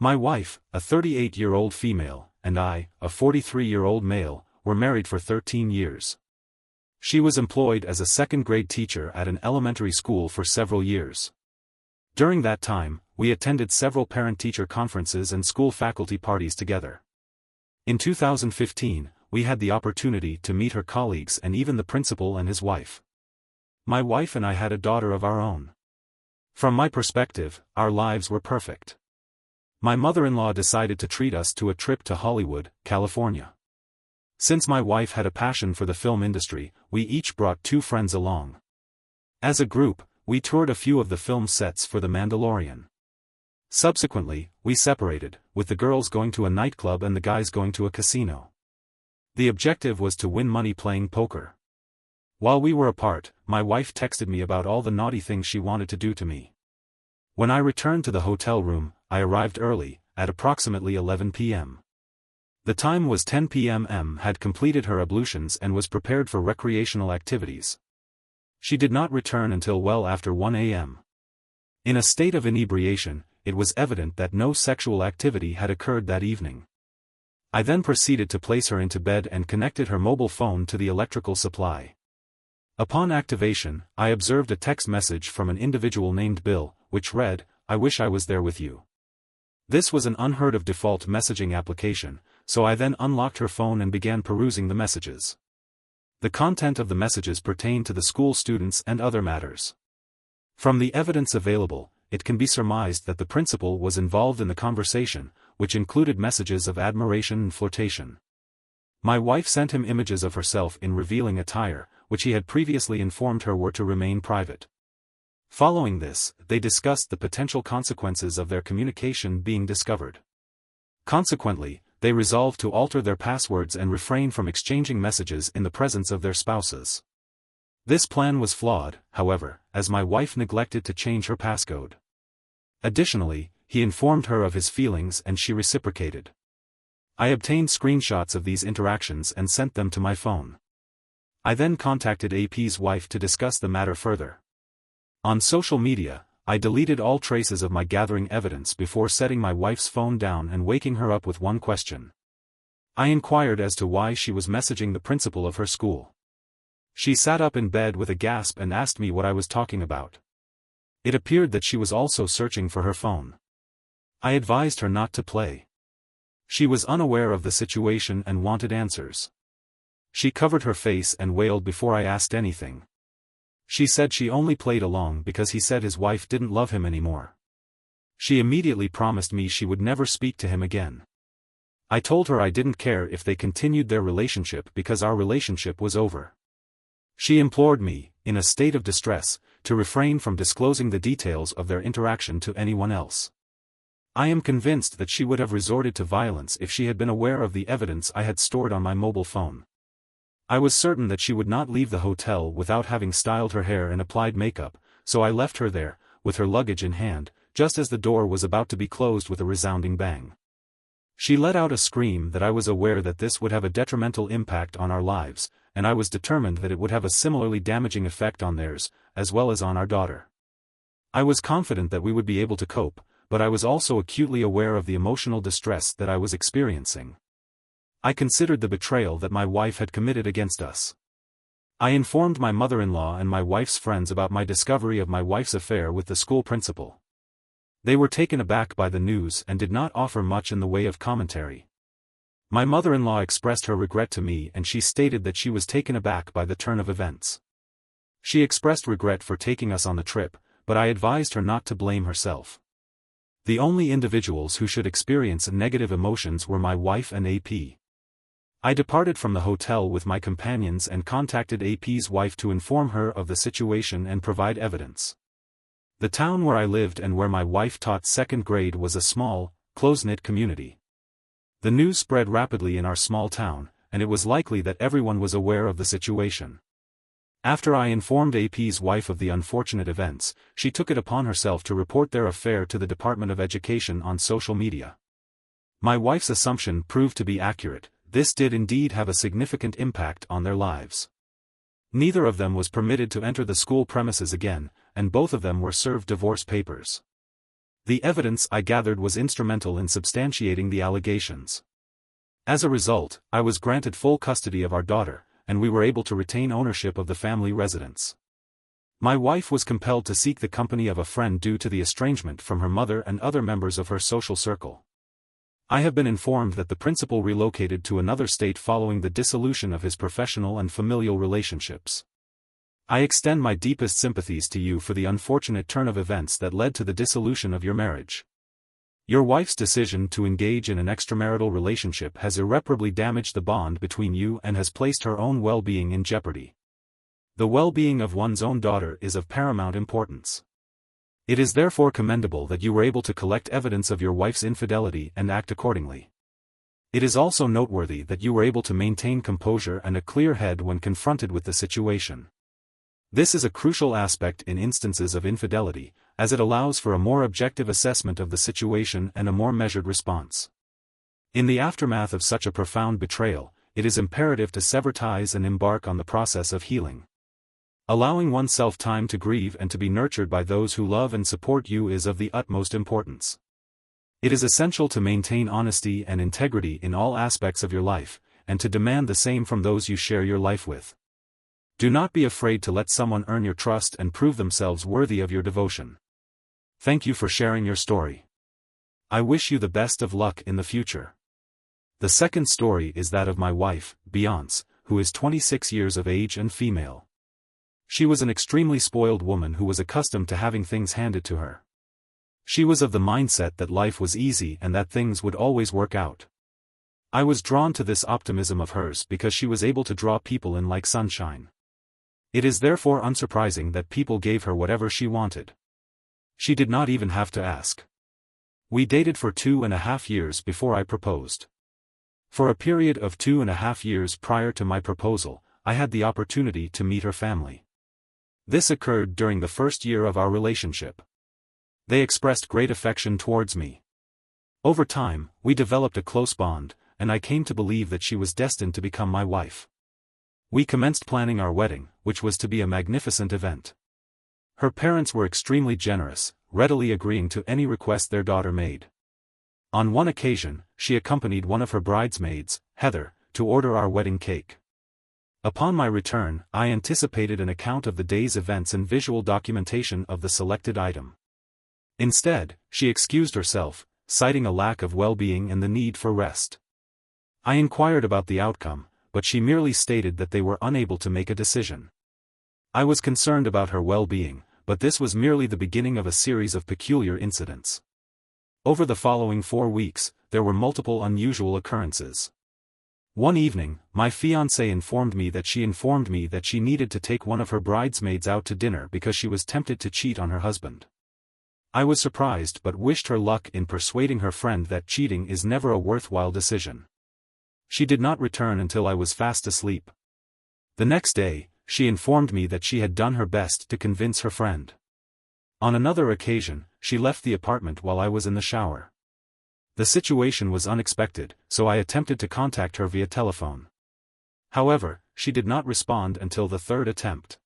My wife, a 38-year-old female, and I, a 43-year-old male, were married for 13 years. She was employed as a second-grade teacher at an elementary school for several years. During that time, we attended several parent-teacher conferences and school faculty parties together. In 2015, we had the opportunity to meet her colleagues and even the principal and his wife. My wife and I had a daughter of our own. From my perspective, our lives were perfect. My mother-in-law decided to treat us to a trip to Hollywood, California. Since my wife had a passion for the film industry, we each brought 2 friends along. As a group, we toured a few of the film sets for The Mandalorian. Subsequently, we separated, with the girls going to a nightclub and the guys going to a casino. The objective was to win money playing poker. While we were apart, my wife texted me about all the naughty things she wanted to do to me. When I returned to the hotel room, I arrived early, at approximately 11 p.m. The time was 10 p.m. had completed her ablutions and was prepared for recreational activities. She did not return until well after 1 a.m. In a state of inebriation, it was evident that no sexual activity had occurred that evening. I then proceeded to place her into bed and connected her mobile phone to the electrical supply. Upon activation, I observed a text message from an individual named Bill, which read, "I wish I was there with you." This was an unheard of default messaging application, so I then unlocked her phone and began perusing the messages. The content of the messages pertained to the school students and other matters. From the evidence available, it can be surmised that the principal was involved in the conversation, which included messages of admiration and flirtation. My wife sent him images of herself in revealing attire, which he had previously informed her were to remain private. Following this, they discussed the potential consequences of their communication being discovered. Consequently, they resolved to alter their passwords and refrain from exchanging messages in the presence of their spouses. This plan was flawed, however, as my wife neglected to change her passcode. Additionally, he informed her of his feelings and she reciprocated. I obtained screenshots of these interactions and sent them to my phone. I then contacted AP's wife to discuss the matter further. On social media, I deleted all traces of my gathering evidence before setting my wife's phone down and waking her up with one question. I inquired as to why she was messaging the principal of her school. She sat up in bed with a gasp and asked me what I was talking about. It appeared that she was also searching for her phone. I advised her not to play. She was unaware of the situation and wanted answers. She covered her face and wailed before I asked anything. She said she only played along because he said his wife didn't love him anymore. She immediately promised me she would never speak to him again. I told her I didn't care if they continued their relationship because our relationship was over. She implored me, in a state of distress, to refrain from disclosing the details of their interaction to anyone else. I am convinced that she would have resorted to violence if she had been aware of the evidence I had stored on my mobile phone. I was certain that she would not leave the hotel without having styled her hair and applied makeup, so I left her there, with her luggage in hand, just as the door was about to be closed with a resounding bang. She let out a scream that I was aware that this would have a detrimental impact on our lives, and I was determined that it would have a similarly damaging effect on theirs, as well as on our daughter. I was confident that we would be able to cope, but I was also acutely aware of the emotional distress that I was experiencing. I considered the betrayal that my wife had committed against us. I informed my mother-in-law and my wife's friends about my discovery of my wife's affair with the school principal. They were taken aback by the news and did not offer much in the way of commentary. My mother-in-law expressed her regret to me and she stated that she was taken aback by the turn of events. She expressed regret for taking us on the trip, but I advised her not to blame herself. The only individuals who should experience negative emotions were my wife and AP. I departed from the hotel with my companions and contacted AP's wife to inform her of the situation and provide evidence. The town where I lived and where my wife taught second grade was a small, close-knit community. The news spread rapidly in our small town, and it was likely that everyone was aware of the situation. After I informed AP's wife of the unfortunate events, she took it upon herself to report their affair to the Department of Education on social media. My wife's assumption proved to be accurate. This did indeed have a significant impact on their lives. Neither of them was permitted to enter the school premises again, and both of them were served divorce papers. The evidence I gathered was instrumental in substantiating the allegations. As a result, I was granted full custody of our daughter, and we were able to retain ownership of the family residence. My wife was compelled to seek the company of a friend due to the estrangement from her mother and other members of her social circle. I have been informed that the principal relocated to another state following the dissolution of his professional and familial relationships. I extend my deepest sympathies to you for the unfortunate turn of events that led to the dissolution of your marriage. Your wife's decision to engage in an extramarital relationship has irreparably damaged the bond between you and has placed her own well-being in jeopardy. The well-being of one's own daughter is of paramount importance. It is therefore commendable that you were able to collect evidence of your wife's infidelity and act accordingly. It is also noteworthy that you were able to maintain composure and a clear head when confronted with the situation. This is a crucial aspect in instances of infidelity, as it allows for a more objective assessment of the situation and a more measured response. In the aftermath of such a profound betrayal, it is imperative to sever ties and embark on the process of healing. Allowing oneself time to grieve and to be nurtured by those who love and support you is of the utmost importance. It is essential to maintain honesty and integrity in all aspects of your life, and to demand the same from those you share your life with. Do not be afraid to let someone earn your trust and prove themselves worthy of your devotion. Thank you for sharing your story. I wish you the best of luck in the future. The second story is that of my wife, Beyonce, who is 26 years of age and female. She was an extremely spoiled woman who was accustomed to having things handed to her. She was of the mindset that life was easy and that things would always work out. I was drawn to this optimism of hers because she was able to draw people in like sunshine. It is therefore unsurprising that people gave her whatever she wanted. She did not even have to ask. We dated for 2.5 years before I proposed. For a period of 2.5 years prior to my proposal, I had the opportunity to meet her family. This occurred during the first year of our relationship. They expressed great affection towards me. Over time, we developed a close bond, and I came to believe that she was destined to become my wife. We commenced planning our wedding, which was to be a magnificent event. Her parents were extremely generous, readily agreeing to any request their daughter made. On one occasion, she accompanied one of her bridesmaids, Heather, to order our wedding cake. Upon my return, I anticipated an account of the day's events and visual documentation of the selected item. Instead, she excused herself, citing a lack of well-being and the need for rest. I inquired about the outcome, but she merely stated that they were unable to make a decision. I was concerned about her well-being, but this was merely the beginning of a series of peculiar incidents. Over the following 4 weeks, there were multiple unusual occurrences. One evening, my fiancée informed me that she needed to take one of her bridesmaids out to dinner because she was tempted to cheat on her husband. I was surprised but wished her luck in persuading her friend that cheating is never a worthwhile decision. She did not return until I was fast asleep. The next day, she informed me that she had done her best to convince her friend. On another occasion, she left the apartment while I was in the shower. The situation was unexpected, so I attempted to contact her via telephone. However, she did not respond until the third attempt.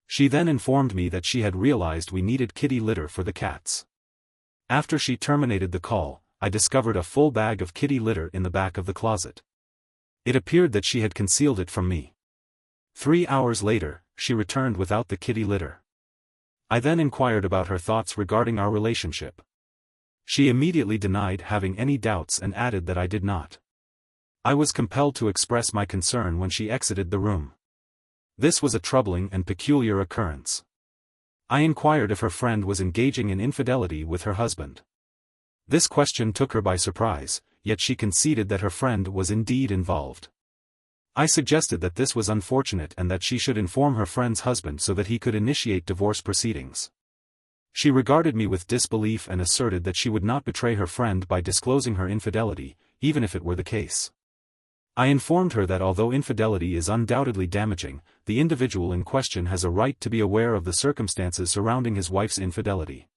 She then informed me that she had realized we needed kitty litter for the cats. After she terminated the call, I discovered a full bag of kitty litter in the back of the closet. It appeared that she had concealed it from me. 3 hours later, she returned without the kitty litter. I then inquired about her thoughts regarding our relationship. She immediately denied having any doubts and added that I did not. I was compelled to express my concern when she exited the room. This was a troubling and peculiar occurrence. I inquired if her friend was engaging in infidelity with her husband. This question took her by surprise, yet she conceded that her friend was indeed involved. I suggested that this was unfortunate and that she should inform her friend's husband so that he could initiate divorce proceedings. She regarded me with disbelief and asserted that she would not betray her friend by disclosing her infidelity, even if it were the case. I informed her that although infidelity is undoubtedly damaging, the individual in question has a right to be aware of the circumstances surrounding his wife's infidelity.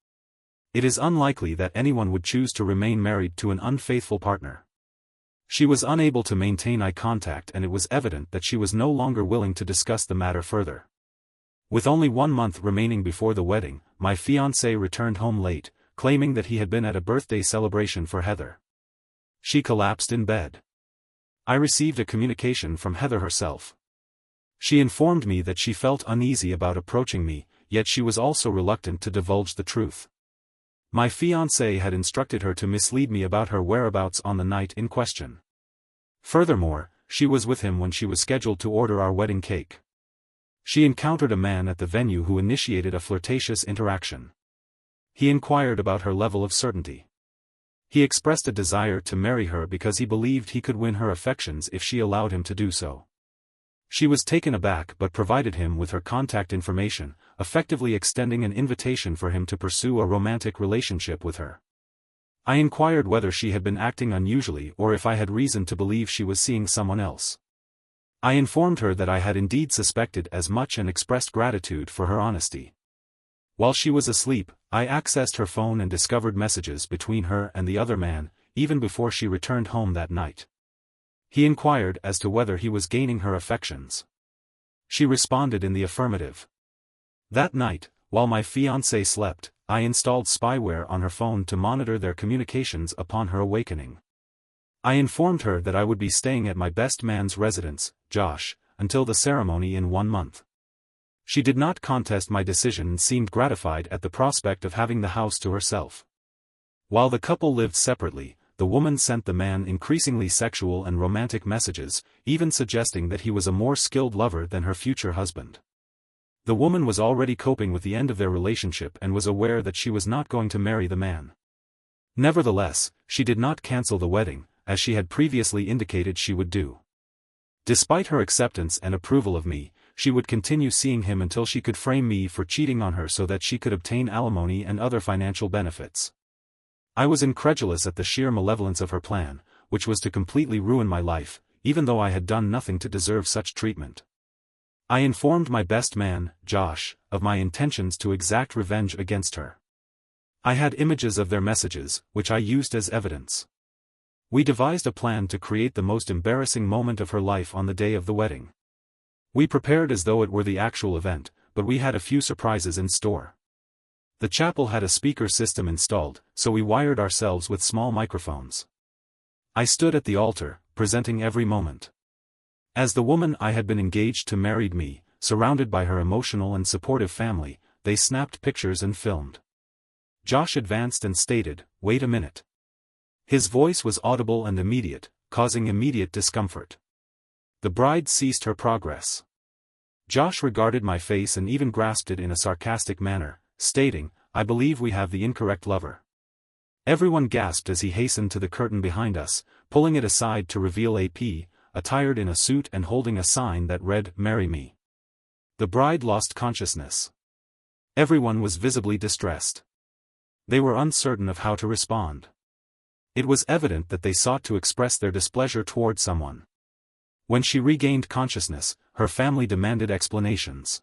It is unlikely that anyone would choose to remain married to an unfaithful partner. She was unable to maintain eye contact and it was evident that she was no longer willing to discuss the matter further. With only 1 month remaining before the wedding, my fiancé returned home late, claiming that he had been at a birthday celebration for Heather. She collapsed in bed. I received a communication from Heather herself. She informed me that she felt uneasy about approaching me, yet she was also reluctant to divulge the truth. My fiancé had instructed her to mislead me about her whereabouts on the night in question. Furthermore, she was with him when she was scheduled to order our wedding cake. She encountered a man at the venue who initiated a flirtatious interaction. He inquired about her level of certainty. He expressed a desire to marry her because he believed he could win her affections if she allowed him to do so. She was taken aback but provided him with her contact information, effectively extending an invitation for him to pursue a romantic relationship with her. I inquired whether she had been acting unusually or if I had reason to believe she was seeing someone else. I informed her that I had indeed suspected as much and expressed gratitude for her honesty. While she was asleep, I accessed her phone and discovered messages between her and the other man, even before she returned home that night. He inquired as to whether he was gaining her affections. She responded in the affirmative. That night, while my fiancé slept, I installed spyware on her phone to monitor their communications upon her awakening. I informed her that I would be staying at my best man's residence, Josh, until the ceremony in 1 month. She did not contest my decision and seemed gratified at the prospect of having the house to herself. While the couple lived separately, the woman sent the man increasingly sexual and romantic messages, even suggesting that he was a more skilled lover than her future husband. The woman was already coping with the end of their relationship and was aware that she was not going to marry the man. Nevertheless, she did not cancel the wedding, as she had previously indicated she would do. Despite her acceptance and approval of me, she would continue seeing him until she could frame me for cheating on her so that she could obtain alimony and other financial benefits. I was incredulous at the sheer malevolence of her plan, which was to completely ruin my life, even though I had done nothing to deserve such treatment. I informed my best man, Josh, of my intentions to exact revenge against her. I had images of their messages, which I used as evidence. We devised a plan to create the most embarrassing moment of her life on the day of the wedding. We prepared as though it were the actual event, but we had a few surprises in store. The chapel had a speaker system installed, so we wired ourselves with small microphones. I stood at the altar, presenting every moment. As the woman I had been engaged to married me, surrounded by her emotional and supportive family, they snapped pictures and filmed. Josh advanced and stated, "Wait a minute." His voice was audible and immediate, causing immediate discomfort. The bride ceased her progress. Josh regarded my face and even grasped it in a sarcastic manner, stating, "I believe we have the incorrect lover." Everyone gasped as he hastened to the curtain behind us, pulling it aside to reveal AP, attired in a suit and holding a sign that read, "Marry me." The bride lost consciousness. Everyone was visibly distressed. They were uncertain of how to respond. It was evident that they sought to express their displeasure toward someone. When she regained consciousness, her family demanded explanations.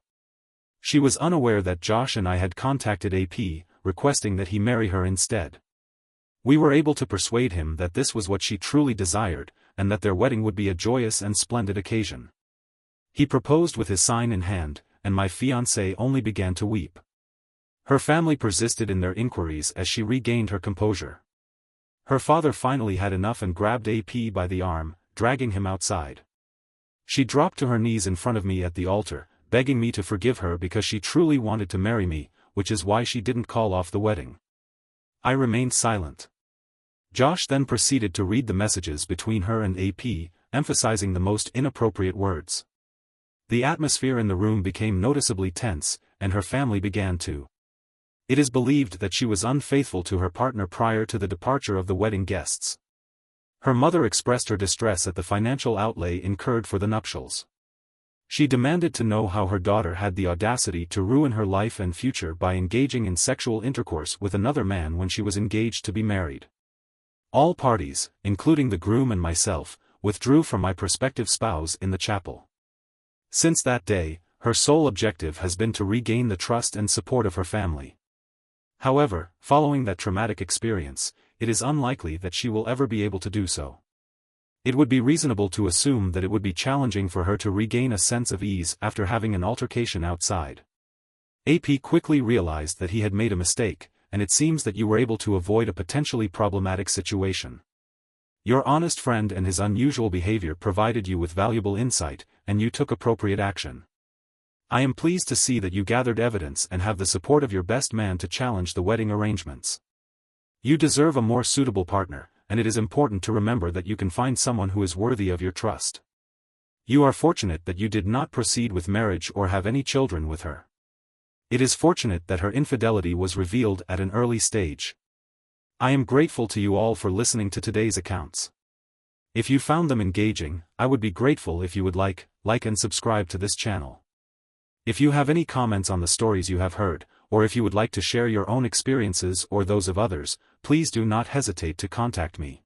She was unaware that Josh and I had contacted AP, requesting that he marry her instead. We were able to persuade him that this was what she truly desired, and that their wedding would be a joyous and splendid occasion. He proposed with his sign in hand, and my fiancée only began to weep. Her family persisted in their inquiries as she regained her composure. Her father finally had enough and grabbed AP by the arm, dragging him outside. She dropped to her knees in front of me at the altar, begging me to forgive her because she truly wanted to marry me, which is why she didn't call off the wedding. I remained silent. Josh then proceeded to read the messages between her and AP, emphasizing the most inappropriate words. The atmosphere in the room became noticeably tense, and her family began to. It is believed that she was unfaithful to her partner prior to the departure of the wedding guests. Her mother expressed her distress at the financial outlay incurred for the nuptials. She demanded to know how her daughter had the audacity to ruin her life and future by engaging in sexual intercourse with another man when she was engaged to be married. All parties, including the groom and myself, withdrew from my prospective spouse in the chapel. Since that day, her sole objective has been to regain the trust and support of her family. However, following that traumatic experience, it is unlikely that she will ever be able to do so. It would be reasonable to assume that it would be challenging for her to regain a sense of ease after having an altercation outside. AP quickly realized that he had made a mistake, and it seems that you were able to avoid a potentially problematic situation. Your honest friend and his unusual behavior provided you with valuable insight, and you took appropriate action. I am pleased to see that you gathered evidence and have the support of your best man to challenge the wedding arrangements. You deserve a more suitable partner, and it is important to remember that you can find someone who is worthy of your trust. You are fortunate that you did not proceed with marriage or have any children with her. It is fortunate that her infidelity was revealed at an early stage. I am grateful to you all for listening to today's accounts. If you found them engaging, I would be grateful if you would like and subscribe to this channel. If you have any comments on the stories you have heard, or if you would like to share your own experiences or those of others, please do not hesitate to contact me.